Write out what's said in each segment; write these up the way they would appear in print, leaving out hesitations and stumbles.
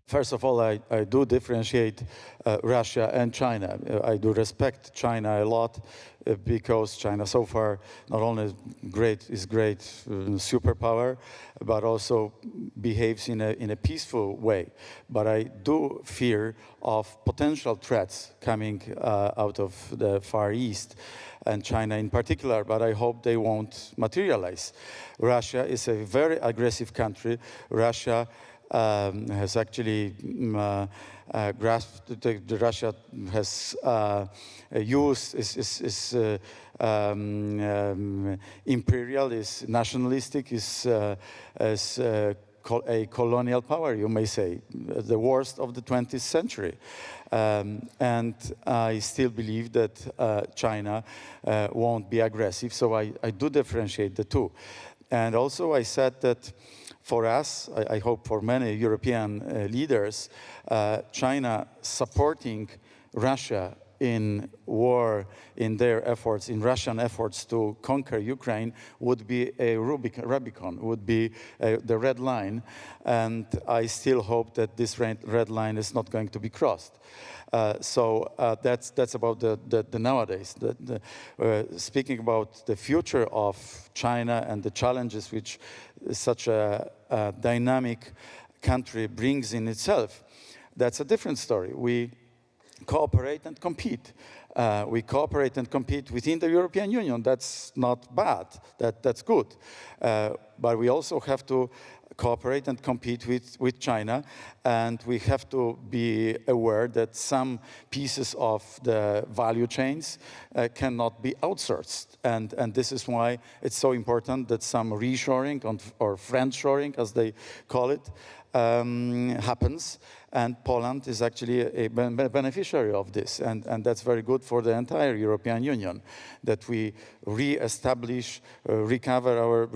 First of all, I do differentiate Russia and China. I do respect China a lot because China so far not only is great superpower, but also behaves in a peaceful way. But I do fear of potential threats coming out of the Far East and China in particular, but I hope they won't materialize. Russia is a very aggressive country. Russia has actually grasped, Russia has used, is imperial, is nationalistic, is a colonial power, you may say, the worst of the 20th century. And I still believe that China won't be aggressive, so I do differentiate the two. And also I said that for us, I hope for many European leaders, China supporting Russia in war, in their efforts, in Russian efforts to conquer Ukraine would be a Rubicon, would be the red line. And I still hope that this red line is not going to be crossed. So that's about the nowadays. Speaking about the future of China and the challenges which such a dynamic country brings in itself, that's a different story. We cooperate and compete. We cooperate and compete within the European Union. That's not bad. That's good. But we also have to cooperate and compete with China, and we have to be aware that some pieces of the value chains cannot be outsourced. And this is why it's so important that some reshoring or friendshoring, as they call it, happens. And Poland is actually a beneficiary of this. And that's very good for the entire European Union, that we re-establish, recover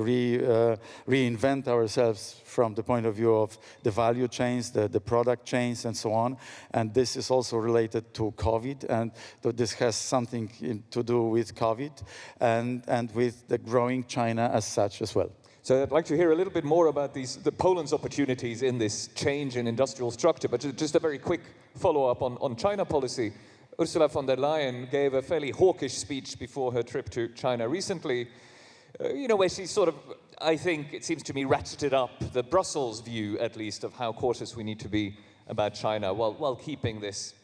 reinvent ourselves from the point of view of the value chains, the product chains, and so on. And this is also related to COVID, and this has something to do with COVID and with the growing China as such as well. So I'd like to hear a little bit more about the Poland's opportunities in this change in industrial structure. But just a very quick follow-up on China policy. Ursula von der Leyen gave a fairly hawkish speech before her trip to China recently, where she sort of, I think, it seems to me, ratcheted up the Brussels view, at least, of how cautious we need to be about China, while keeping this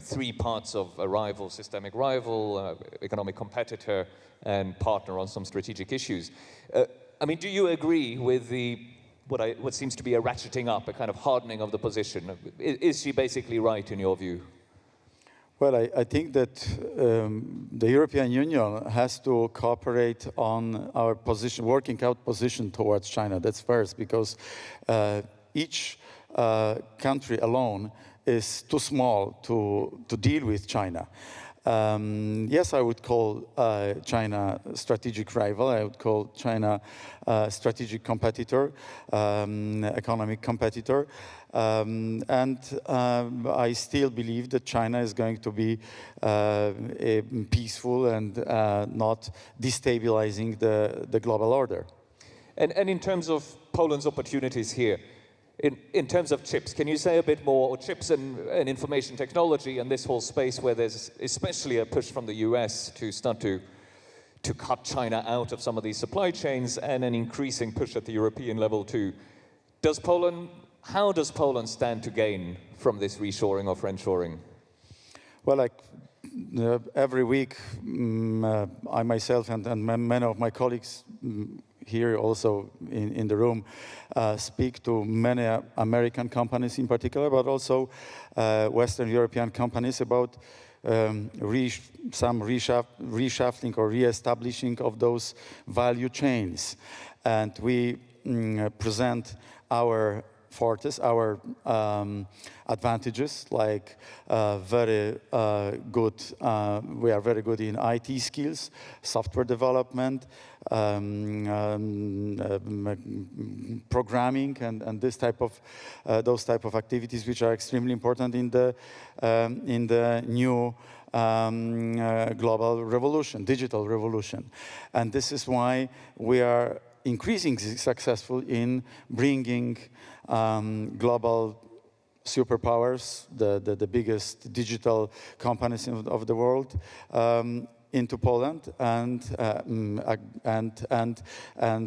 three parts of a rival, systemic rival, economic competitor, and partner on some strategic issues. I mean, do you agree with what seems to be a ratcheting up, a kind of hardening of the position? Is she basically right in your view? Well, I think that the European Union has to cooperate on our position, working out position towards China. That's first, because each country alone is too small to deal with China. Yes, I would call China a strategic rival. I would call China a strategic competitor, economic competitor. And I still believe that China is going to be peaceful and not destabilizing the global order. And in terms of Poland's opportunities here, in terms of chips, can you say a bit more, or chips and information technology and this whole space where there's especially a push from the US to start to cut China out of some of these supply chains, and an increasing push at the European level too. How does Poland stand to gain from this reshoring or friendshoring? Well, every week, I myself and many of my colleagues here also in the room speak to many American companies in particular, but also Western European companies about some reshuffling or re-establishing of those value chains. And we present our fortes, our advantages, like we are very good in IT skills, software development, programming, and those type of activities, which are extremely important in the new global revolution, digital revolution. And this is why we are increasingly successful in bringing global superpowers, the biggest digital companies of the world, into Poland, and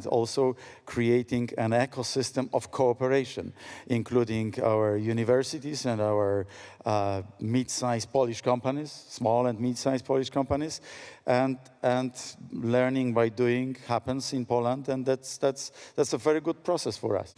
also creating an ecosystem of cooperation, including our universities and our mid-sized Polish companies, small and mid-sized Polish companies, and learning by doing happens in Poland, and that's a very good process for us.